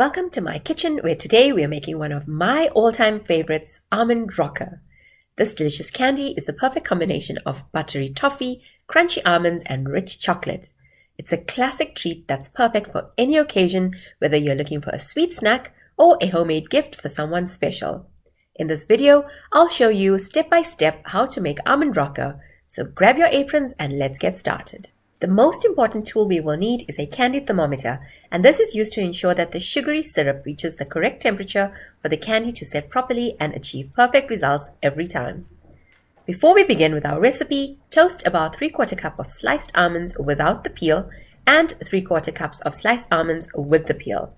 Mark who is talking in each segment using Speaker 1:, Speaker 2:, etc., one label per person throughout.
Speaker 1: Welcome to my kitchen, where today we are making one of my all-time favorites, Almond Roca. This delicious candy is the perfect combination of buttery toffee, crunchy almonds, and rich chocolate. It's a classic treat that's perfect for any occasion, whether you're looking for a sweet snack or a homemade gift for someone special. In this video, I'll show you step by step how to make Almond Roca, so grab your aprons and let's get started. The most important tool we will need is a candy thermometer, and this is used to ensure that the sugary syrup reaches the correct temperature for the candy to set properly and achieve perfect results every time. Before we begin with our recipe, toast about 3/4 cup of sliced almonds without the peel and 3/4 cups of sliced almonds with the peel.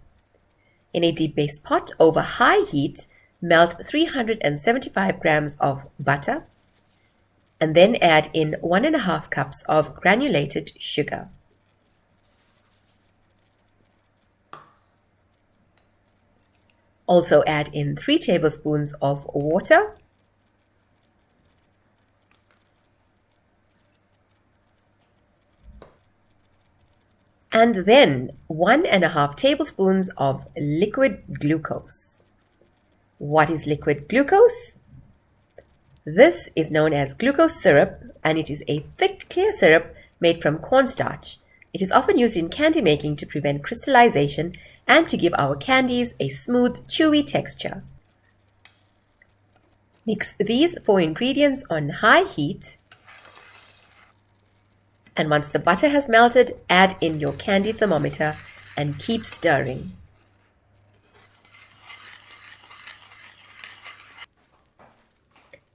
Speaker 1: In a deep base pot over high heat, melt 375 grams of butter, and then add in 1.5 cups of granulated sugar. Also add in 3 tablespoons of water, and then 1.5 tablespoons of liquid glucose. What is liquid glucose? This is known as glucose syrup, and it is a thick, clear syrup made from cornstarch. It is often used in candy making to prevent crystallization and to give our candies a smooth, chewy texture. Mix these 4 ingredients on high heat, and once the butter has melted, add in your candy thermometer and keep stirring.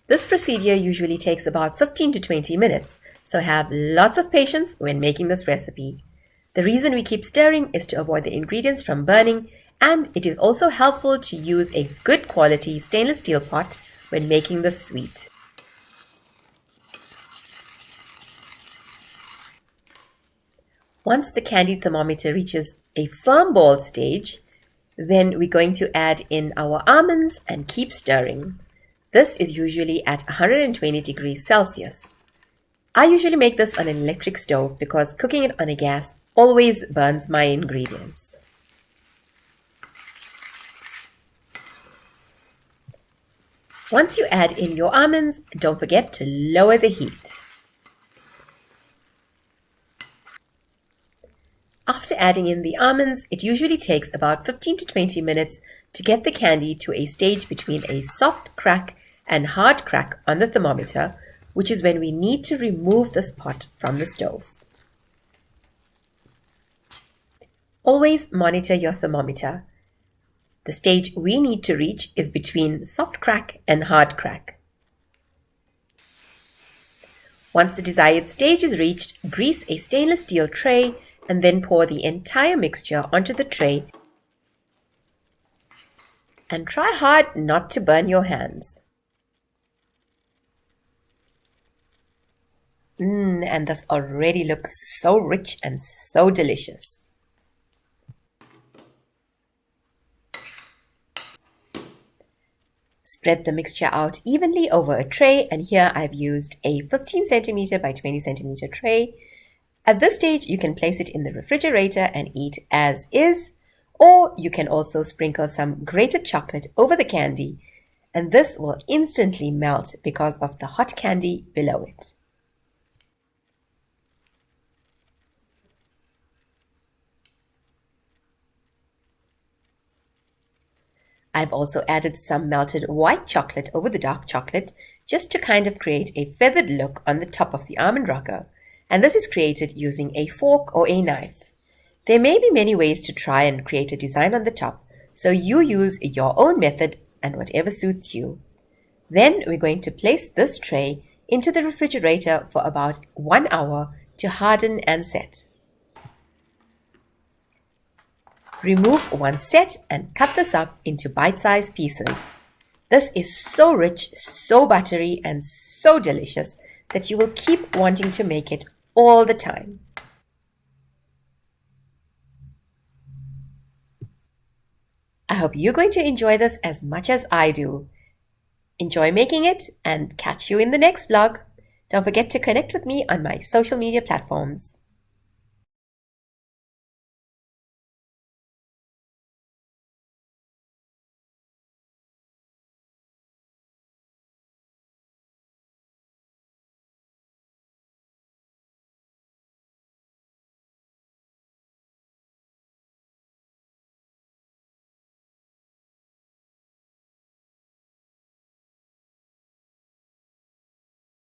Speaker 1: This procedure usually takes about 15 to 20 minutes, so have lots of patience when making this recipe. The reason we keep stirring is to avoid the ingredients from burning, and it is also helpful to use a good quality stainless steel pot when making this sweet. Once the candy thermometer reaches a firm ball stage, then we're going to add in our almonds and keep stirring. This is usually at 120 degrees Celsius. I usually make this on an electric stove because cooking it on a gas always burns my ingredients. Once you add in your almonds, don't forget to lower the heat. After adding in the almonds, it usually takes about 15 to 20 minutes to get the candy to a stage between a soft crack and hard crack on the thermometer, which is when we need to remove this pot from the stove. Always monitor your thermometer. The stage we need to reach is between soft crack and hard crack. Once the desired stage is reached, grease a stainless steel tray and then pour the entire mixture onto the tray, and try hard not to burn your hands. And this already looks so rich and so delicious. Spread the mixture out evenly over a tray, and here I've used a 15 centimeter by 20 centimeter tray. At this stage, you can place it in the refrigerator and eat as is, or you can also sprinkle some grated chocolate over the candy, and this will instantly melt because of the hot candy below it. I've also added some melted white chocolate over the dark chocolate just to kind of create a feathered look on the top of the Almond Roca, and this is created using a fork or a knife. There may be many ways to try and create a design on the top, so you use your own method and whatever suits you. Then we're going to place this tray into the refrigerator for about 1 hour to harden and set. Remove one set and cut this up into bite-sized pieces. This is so rich, so buttery, and so delicious that you will keep wanting to make it all the time. I hope you're going to enjoy this as much as I do. Enjoy making it, and catch you in the next vlog. Don't forget to connect with me on my social media platforms.